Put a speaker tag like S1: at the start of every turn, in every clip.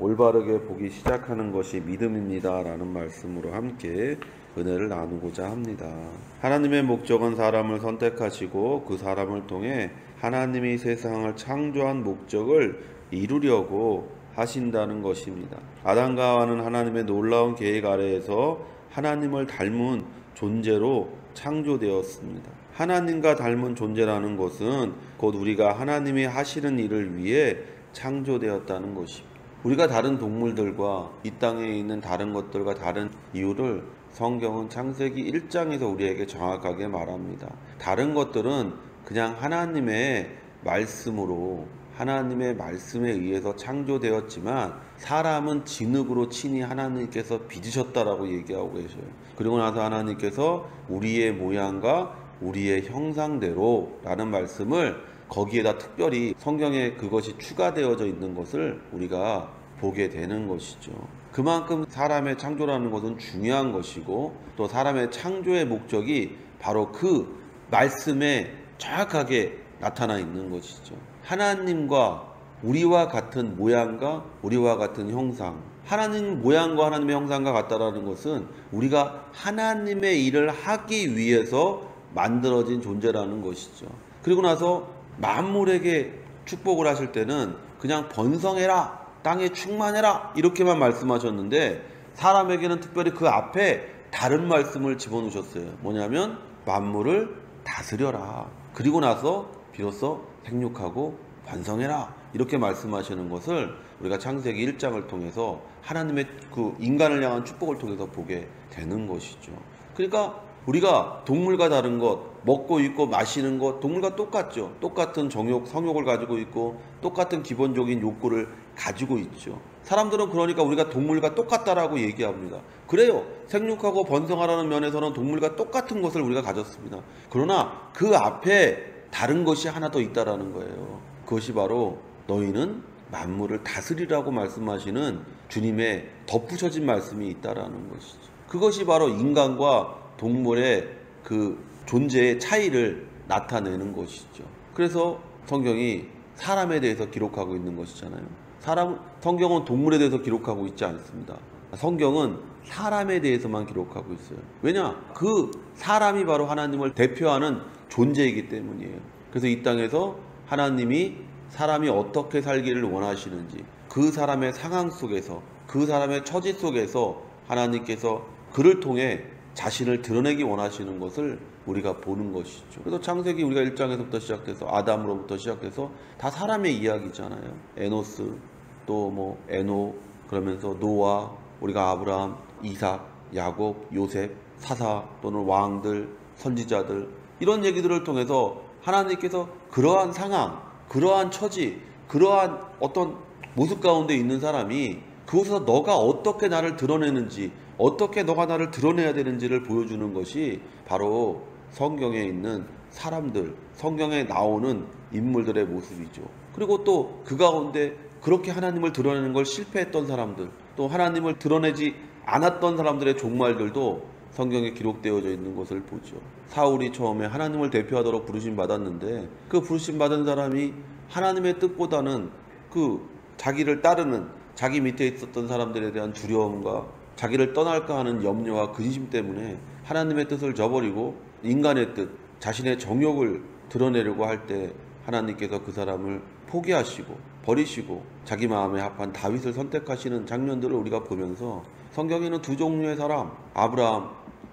S1: 올바르게 보기 시작하는 것이 믿음입니다 라는 말씀으로 함께 은혜를 나누고자 합니다. 하나님의 목적은 사람을 선택하시고 그 사람을 통해 하나님이 세상을 창조한 목적을 이루려고 하신다는 것입니다. 아담과 하와는 하나님의 놀라운 계획 아래에서 하나님을 닮은 존재로 창조되었습니다. 하나님과 닮은 존재라는 것은 곧 우리가 하나님이 하시는 일을 위해 창조되었다는 것입니다. 우리가 다른 동물들과 이 땅에 있는 다른 것들과 다른 이유를 성경은 창세기 1장에서 우리에게 정확하게 말합니다. 다른 것들은 그냥 하나님의 말씀으로, 하나님의 말씀에 의해서 창조되었지만 사람은 진흙으로 친히 하나님께서 빚으셨다라고 얘기하고 계셔요. 그리고 나서 하나님께서 우리의 모양과 우리의 형상대로 라는 말씀을 거기에다 특별히 성경에 그것이 추가되어져 있는 것을 우리가 보게 되는 것이죠. 그만큼 사람의 창조라는 것은 중요한 것이고 또 사람의 창조의 목적이 바로 그 말씀에 정확하게 나타나 있는 것이죠. 하나님과 우리와 같은 모양과 우리와 같은 형상, 하나님 모양과 하나님의 형상과 같다라는 것은 우리가 하나님의 일을 하기 위해서 만들어진 존재라는 것이죠. 그리고 나서 만물에게 축복을 하실 때는 그냥 번성해라, 땅에 충만해라 이렇게만 말씀하셨는데 사람에게는 특별히 그 앞에 다른 말씀을 집어넣으셨어요. 뭐냐면 만물을 다스려라. 그리고 나서 비로소 생육하고 번성해라 이렇게 말씀하시는 것을 우리가 창세기 1장을 통해서 하나님의 그 인간을 향한 축복을 통해서 보게 되는 것이죠. 그러니까 우리가 동물과 다른 것, 먹고 입고 마시는 것, 동물과 똑같죠. 똑같은 정욕, 성욕을 가지고 있고 똑같은 기본적인 욕구를 가지고 있죠. 사람들은 그러니까 우리가 동물과 똑같다라고 얘기합니다. 그래요. 생육하고 번성하라는 면에서는 동물과 똑같은 것을 우리가 가졌습니다. 그러나 그 앞에 다른 것이 하나 더 있다라는 거예요. 그것이 바로 너희는 만물을 다스리라고 말씀하시는 주님의 덧붙여진 말씀이 있다라는 것이죠. 그것이 바로 인간과 동물의 그 존재의 차이를 나타내는 것이죠. 그래서 성경이 사람에 대해서 기록하고 있는 것이잖아요. 성경은 동물에 대해서 기록하고 있지 않습니다. 성경은 사람에 대해서만 기록하고 있어요. 왜냐? 그 사람이 바로 하나님을 대표하는 존재이기 때문이에요. 그래서 이 땅에서 하나님이 사람이 어떻게 살기를 원하시는지 그 사람의 상황 속에서 그 사람의 처지 속에서 하나님께서 그를 통해 자신을 드러내기 원하시는 것을 우리가 보는 것이죠. 그래서 창세기 우리가 1장에서부터 시작해서 아담으로부터 시작해서 다 사람의 이야기잖아요. 에노스, 또 뭐 에노, 그러면서 노아, 우리가 아브라함, 이삭, 야곱, 요셉, 사사 또는 왕들, 선지자들 이런 얘기들을 통해서 하나님께서 그러한 상황, 그러한 처지, 그러한 어떤 모습 가운데 있는 사람이 그곳에서 너가 어떻게 나를 드러내는지 어떻게 너가 나를 드러내야 되는지를 보여주는 것이 바로 성경에 있는 사람들, 성경에 나오는 인물들의 모습이죠. 그리고 또 그 가운데 그렇게 하나님을 드러내는 걸 실패했던 사람들, 또 하나님을 드러내지 않았던 사람들의 종말들도 성경에 기록되어져 있는 것을 보죠. 사울이 처음에 하나님을 대표하도록 부르심 받았는데 그 부르심 받은 사람이 하나님의 뜻보다는 그 자기를 따르는 자기 밑에 있었던 사람들에 대한 두려움과 자기를 떠날까 하는 염려와 근심 때문에 하나님의 뜻을 저버리고 인간의 뜻, 자신의 정욕을 드러내려고 할 때 하나님께서 그 사람을 포기하시고 버리시고 자기 마음에 합한 다윗을 선택하시는 장면들을 우리가 보면서 성경에는 두 종류의 사람, 아브라함,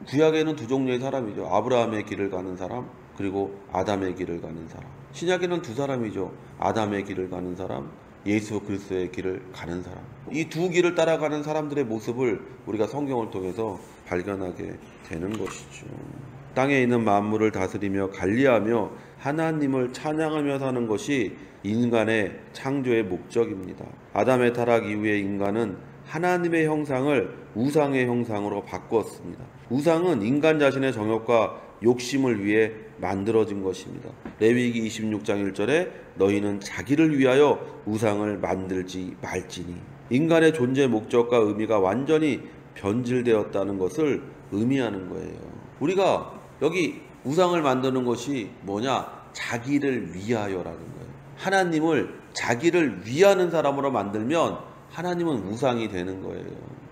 S1: 구약에는 두 종류의 사람이죠. 아브라함의 길을 가는 사람, 그리고 아담의 길을 가는 사람. 신약에는 두 사람이죠. 아담의 길을 가는 사람, 예수 그리스도의 길을 가는 사람. 이 두 길을 따라가는 사람들의 모습을 우리가 성경을 통해서 발견하게 되는 것이죠. 땅에 있는 만물을 다스리며 관리하며 하나님을 찬양하며 사는 것이 인간의 창조의 목적입니다. 아담의 타락 이후에 인간은 하나님의 형상을 우상의 형상으로 바꾸었습니다. 우상은 인간 자신의 정욕과 욕심을 위해 만들어진 것입니다. 레위기 26장 1절에 너희는 자기를 위하여 우상을 만들지 말지니, 인간의 존재 목적과 의미가 완전히 변질되었다는 것을 의미하는 거예요. 우리가 여기 우상을 만드는 것이 뭐냐? 자기를 위하여라는 거예요. 하나님을 자기를 위하는 사람으로 만들면 하나님은 우상이 되는 거예요.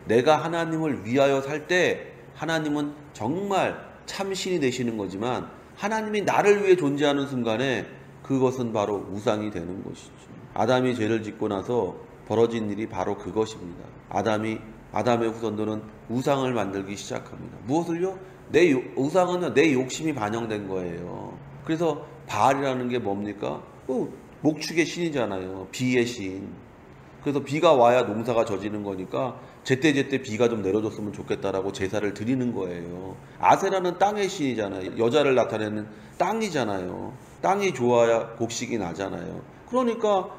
S1: 내가 하나님을 위하여 살 때 하나님은 정말 참신이 되시는 거지만 하나님이 나를 위해 존재하는 순간에 그것은 바로 우상이 되는 것이죠. 아담이 죄를 짓고 나서 벌어진 일이 바로 그것입니다. 아담의 후손들은 우상을 만들기 시작합니다. 무엇을요? 우상은요, 내 욕심이 반영된 거예요. 그래서 바알이라는 게 뭡니까? 목축의 신이잖아요. 비의 신. 그래서 비가 와야 농사가 져지는 거니까 제때제때 비가 좀 내려줬으면 좋겠다라고 제사를 드리는 거예요. 아세라는 땅의 신이잖아요. 여자를 나타내는 땅이잖아요. 땅이 좋아야 곡식이 나잖아요. 그러니까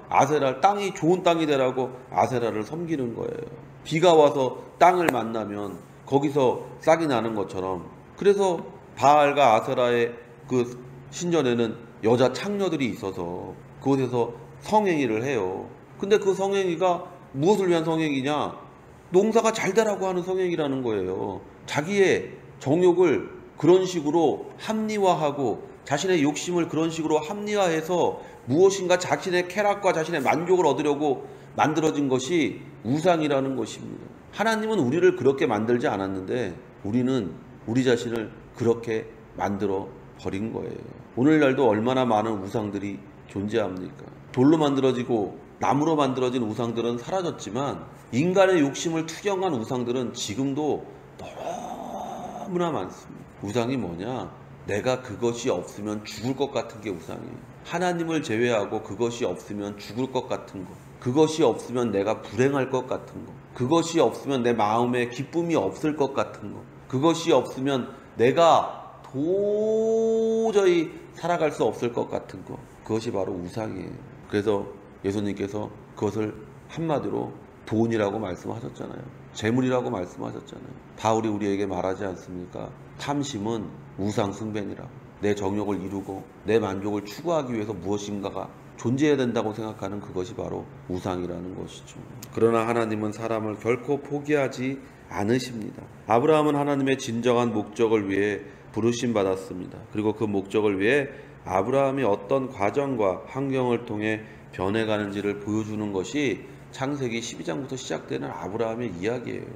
S1: 땅이 좋은 땅이 되라고 아세라를 섬기는 거예요. 비가 와서 땅을 만나면 거기서 싹이 나는 것처럼. 그래서 바알과 아세라의 그 신전에는 여자 창녀들이 있어서 그곳에서 성행위를 해요. 근데 그 성행위가 무엇을 위한 성행위냐? 농사가 잘 되라고 하는 성행위라는 거예요. 자기의 정욕을 그런 식으로 합리화하고 자신의 욕심을 그런 식으로 합리화해서 무엇인가 자신의 쾌락과 자신의 만족을 얻으려고 만들어진 것이 우상이라는 것입니다. 하나님은 우리를 그렇게 만들지 않았는데 우리는 우리 자신을 그렇게 만들어 버린 거예요. 오늘날도 얼마나 많은 우상들이 존재합니까? 돌로 만들어지고 나무로 만들어진 우상들은 사라졌지만 인간의 욕심을 투영한 우상들은 지금도 너무나 많습니다. 우상이 뭐냐? 내가 그것이 없으면 죽을 것 같은 게 우상이에요. 하나님을 제외하고 그것이 없으면 죽을 것 같은 것, 그것이 없으면 내가 불행할 것 같은 것, 그것이 없으면 내 마음에 기쁨이 없을 것 같은 것, 그것이 없으면 내가 도저히 살아갈 수 없을 것 같은 것, 그것이 바로 우상이에요. 그래서 예수님께서 그것을 한마디로 돈이라고 말씀하셨잖아요. 재물이라고 말씀하셨잖아요. 바울이 우리에게 말하지 않습니까? 탐심은 우상 숭배니라고. 내 정욕을 이루고 내 만족을 추구하기 위해서 무엇인가가 존재해야 된다고 생각하는 그것이 바로 우상이라는 것이죠. 그러나 하나님은 사람을 결코 포기하지 않으십니다. 아브라함은 하나님의 진정한 목적을 위해 부르심 받았습니다. 그리고 그 목적을 위해 아브라함이 어떤 과정과 환경을 통해 변해가는지를 보여주는 것이 창세기 12장부터 시작되는 아브라함의 이야기예요.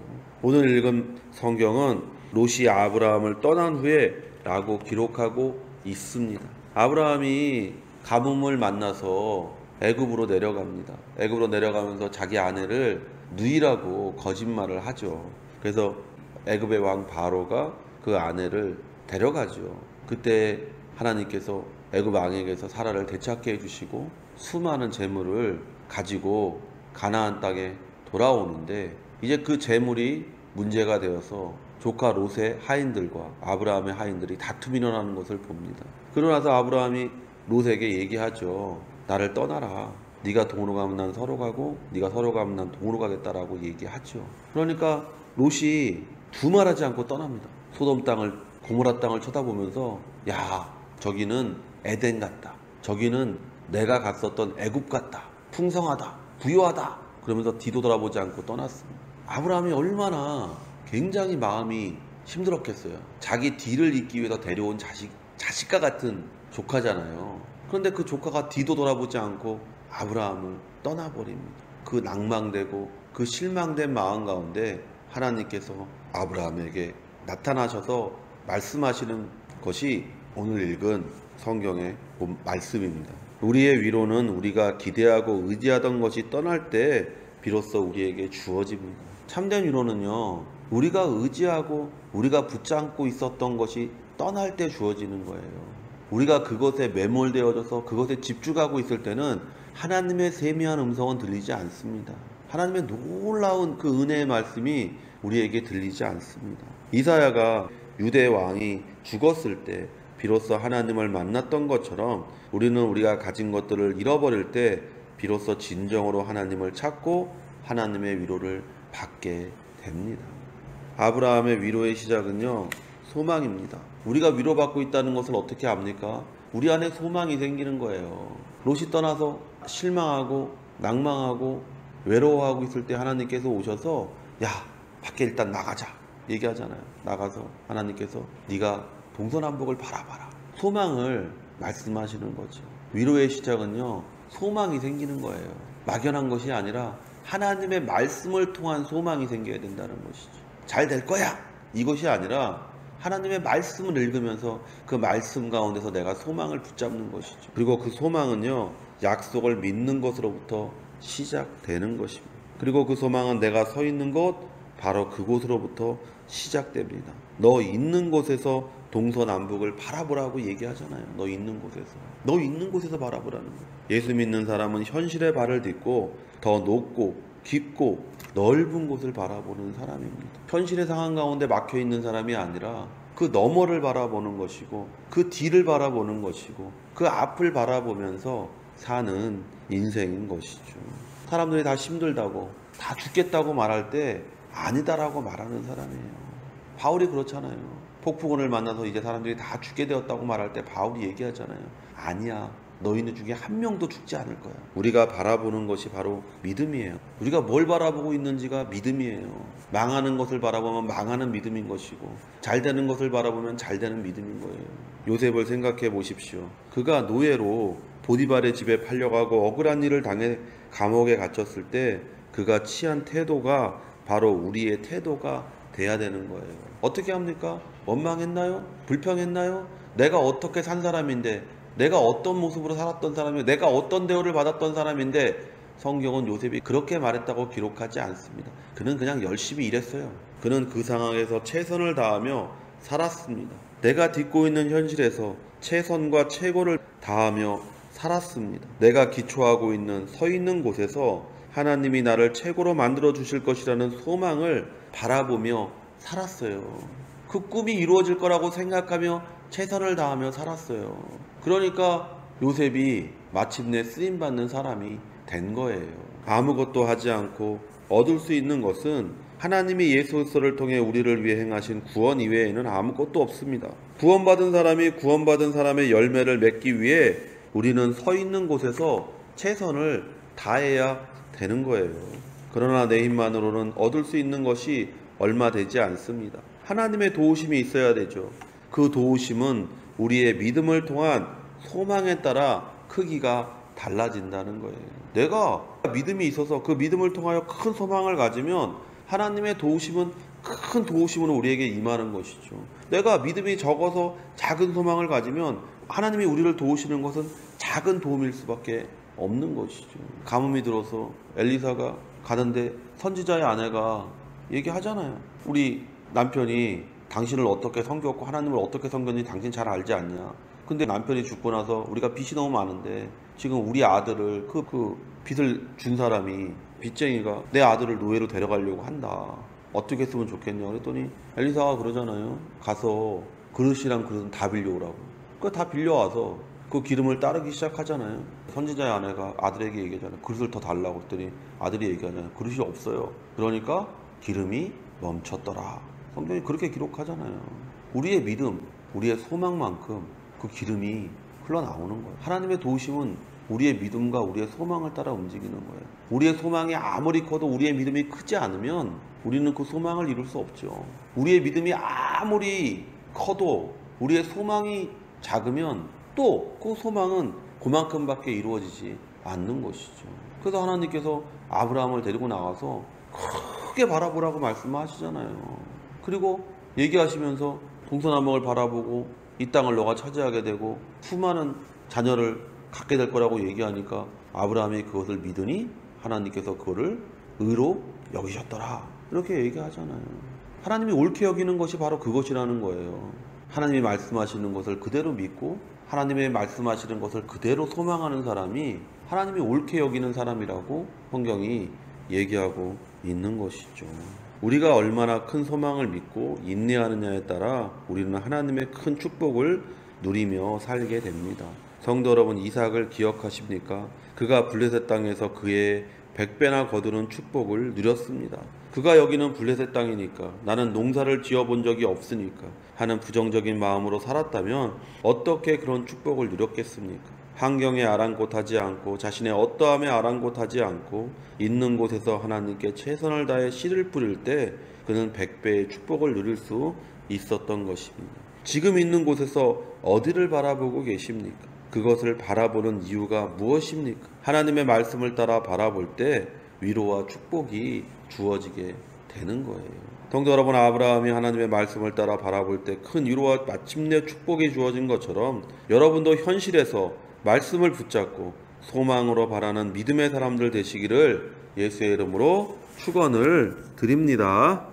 S1: 오늘 읽은 성경은 롯이 아브라함을 떠난 후에 라고 기록하고 있습니다. 아브라함이 가뭄을 만나서 애굽으로 내려갑니다. 애굽으로 내려가면서 자기 아내를 누이라고 거짓말을 하죠. 그래서 애굽의 왕 바로가 그 아내를 데려가죠. 그때 하나님께서 애굽 왕에게서 사라를 되찾게 해주시고 수많은 재물을 가지고 가나안 땅에 돌아오는데 이제 그 재물이 문제가 되어서 조카 롯의 하인들과 아브라함의 하인들이 다툼이 일어나는 것을 봅니다. 그러고 나서 아브라함이 롯에게 얘기하죠. 나를 떠나라. 네가 동으로 가면 난 서로 가고 네가 서로 가면 난 동으로 가겠다라고 얘기하죠. 그러니까 롯이 두말하지 않고 떠납니다. 소돔 땅을, 고모라 땅을 쳐다보면서 야, 저기는 에덴 같다. 저기는 내가 갔었던 애굽 같다. 풍성하다. 부유하다. 그러면서 뒤도 돌아보지 않고 떠났습니다. 아브라함이 얼마나 굉장히 마음이 힘들었겠어요. 자기 뒤를 잇기 위해서 데려온 자식과 같은 조카잖아요. 그런데 그 조카가 뒤도 돌아보지 않고 아브라함을 떠나버립니다. 그 낭망되고 그 실망된 마음 가운데 하나님께서 아브라함에게 나타나셔서 말씀하시는 것이 오늘 읽은 성경의 말씀입니다. 우리의 위로는 우리가 기대하고 의지하던 것이 떠날 때 비로소 우리에게 주어집니다. 참된 위로는요, 우리가 의지하고 우리가 붙잡고 있었던 것이 떠날 때 주어지는 거예요. 우리가 그것에 매몰되어져서 그것에 집중하고 있을 때는 하나님의 세미한 음성은 들리지 않습니다. 하나님의 놀라운 그 은혜의 말씀이 우리에게 들리지 않습니다. 이사야가 유대 왕이 죽었을 때 비로소 하나님을 만났던 것처럼 우리는 우리가 가진 것들을 잃어버릴 때 비로소 진정으로 하나님을 찾고 하나님의 위로를 받게 됩니다. 아브라함의 위로의 시작은요, 소망입니다. 우리가 위로받고 있다는 것을 어떻게 압니까? 우리 안에 소망이 생기는 거예요. 롯이 떠나서 실망하고 낭망하고 외로워하고 있을 때 하나님께서 오셔서 야, 밖에 일단 나가자 얘기하잖아요. 나가서 하나님께서 네가 동서남북을 바라봐라. 소망을 말씀하시는 거죠. 위로의 시작은요, 소망이 생기는 거예요. 막연한 것이 아니라 하나님의 말씀을 통한 소망이 생겨야 된다는 것이죠. 잘 될 거야! 이것이 아니라 하나님의 말씀을 읽으면서 그 말씀 가운데서 내가 소망을 붙잡는 것이죠. 그리고 그 소망은요, 약속을 믿는 것으로부터 시작되는 것입니다. 그리고 그 소망은 내가 서 있는 곳, 바로 그곳으로부터 시작됩니다. 너 있는 곳에서 동서남북을 바라보라고 얘기하잖아요. 너 있는 곳에서. 너 있는 곳에서 바라보라는 거예요. 예수 믿는 사람은 현실의 발을 딛고 더 높고 깊고 넓은 곳을 바라보는 사람입니다. 현실의 상황 가운데 막혀 있는 사람이 아니라 그 너머를 바라보는 것이고 그 뒤를 바라보는 것이고 그 앞을 바라보면서 사는 인생인 것이죠. 사람들이 다 힘들다고 다 죽겠다고 말할 때 아니다라고 말하는 사람이에요. 바울이 그렇잖아요. 폭풍우를 만나서 이제 사람들이 다 죽게 되었다고 말할 때 바울이 얘기하잖아요. 아니야. 너희는 중에 한 명도 죽지 않을 거야. 우리가 바라보는 것이 바로 믿음이에요. 우리가 뭘 바라보고 있는지가 믿음이에요. 망하는 것을 바라보면 망하는 믿음인 것이고 잘 되는 것을 바라보면 잘 되는 믿음인 거예요. 요셉을 생각해 보십시오. 그가 노예로 보디발의 집에 팔려가고 억울한 일을 당해 감옥에 갇혔을 때 그가 취한 태도가 바로 우리의 태도가 돼야 되는 거예요. 어떻게 합니까? 원망했나요? 불평했나요? 내가 어떻게 산 사람인데, 내가 어떤 모습으로 살았던 사람이고, 내가 어떤 대우를 받았던 사람인데, 성경은 요셉이 그렇게 말했다고 기록하지 않습니다. 그는 그냥 열심히 일했어요. 그는 그 상황에서 최선을 다하며 살았습니다. 내가 딛고 있는 현실에서 최선과 최고를 다하며 살았습니다. 내가 기초하고 있는 서 있는 곳에서 하나님이 나를 최고로 만들어 주실 것이라는 소망을 바라보며 살았어요. 그 꿈이 이루어질 거라고 생각하며 최선을 다하며 살았어요. 그러니까 요셉이 마침내 쓰임받는 사람이 된 거예요. 아무것도 하지 않고 얻을 수 있는 것은 하나님이 예수 그리스도를 통해 우리를 위해 행하신 구원 이외에는 아무것도 없습니다. 구원받은 사람이 구원받은 사람의 열매를 맺기 위해 우리는 서 있는 곳에서 최선을 다해야 되는 거예요. 그러나 내 힘만으로는 얻을 수 있는 것이 얼마 되지 않습니다. 하나님의 도우심이 있어야 되죠. 그 도우심은 우리의 믿음을 통한 소망에 따라 크기가 달라진다는 거예요. 내가 믿음이 있어서 그 믿음을 통하여 큰 소망을 가지면 하나님의 도우심은 큰 도우심으로 우리에게 임하는 것이죠. 내가 믿음이 적어서 작은 소망을 가지면 하나님이 우리를 도우시는 것은 작은 도움일 수밖에 없는 것이죠. 가뭄이 들어서 엘리사가 가는데 선지자의 아내가 얘기하잖아요. 우리 남편이 당신을 어떻게 섬겼고 하나님을 어떻게 섬겼는지 당신 잘 알지 않냐. 근데 남편이 죽고 나서 우리가 빚이 너무 많은데 지금 우리 아들을 그 빚을 준 사람이 빚쟁이가 내 아들을 노예로 데려가려고 한다. 어떻게 했으면 좋겠냐 그랬더니 엘리사가 그러잖아요. 가서 그릇이랑 그릇은 다 빌려오라고. 그거 다 빌려와서 그 기름을 따르기 시작하잖아요. 선지자의 아내가 아들에게 얘기하잖아요. 그릇을 더 달라고 했더니 아들이 얘기하잖아요. 그릇이 없어요. 그러니까 기름이 멈췄더라. 성경이 그렇게 기록하잖아요. 우리의 믿음, 우리의 소망만큼 그 기름이 흘러나오는 거예요. 하나님의 도우심은 우리의 믿음과 우리의 소망을 따라 움직이는 거예요. 우리의 소망이 아무리 커도 우리의 믿음이 크지 않으면 우리는 그 소망을 이룰 수 없죠. 우리의 믿음이 아무리 커도 우리의 소망이 작으면 또 그 소망은 그만큼밖에 이루어지지 않는 것이죠. 그래서 하나님께서 아브라함을 데리고 나가서 크게 바라보라고 말씀하시잖아요. 그리고 얘기하시면서 동서남북을 바라보고 이 땅을 너가 차지하게 되고 수많은 자녀를 갖게 될 거라고 얘기하니까 아브라함이 그것을 믿으니 하나님께서 그거를 의로 여기셨더라. 이렇게 얘기하잖아요. 하나님이 옳게 여기는 것이 바로 그것이라는 거예요. 하나님이 말씀하시는 것을 그대로 믿고 하나님의 말씀하시는 것을 그대로 소망하는 사람이 하나님이 옳게 여기는 사람이라고 성경이 얘기하고 있는 것이죠. 우리가 얼마나 큰 소망을 믿고 인내하느냐에 따라 우리는 하나님의 큰 축복을 누리며 살게 됩니다. 성도 여러분, 이삭을 기억하십니까? 그가 블레셋 땅에서 그의 100배나 거두는 축복을 누렸습니다. 그가 여기는 블레셋 땅이니까, 나는 농사를 지어본 적이 없으니까 하는 부정적인 마음으로 살았다면 어떻게 그런 축복을 누렸겠습니까? 환경에 아랑곳하지 않고 자신의 어떠함에 아랑곳하지 않고 있는 곳에서 하나님께 최선을 다해 씨를 뿌릴 때 그는 100배의 축복을 누릴 수 있었던 것입니다. 지금 있는 곳에서 어디를 바라보고 계십니까? 그것을 바라보는 이유가 무엇입니까? 하나님의 말씀을 따라 바라볼 때 위로와 축복이 주어지게 되는 거예요. 성도 여러분, 아브라함이 하나님의 말씀을 따라 바라볼 때 큰 위로와 마침내 축복이 주어진 것처럼 여러분도 현실에서 말씀을 붙잡고 소망으로 바라는 믿음의 사람들 되시기를 예수의 이름으로 축원을 드립니다.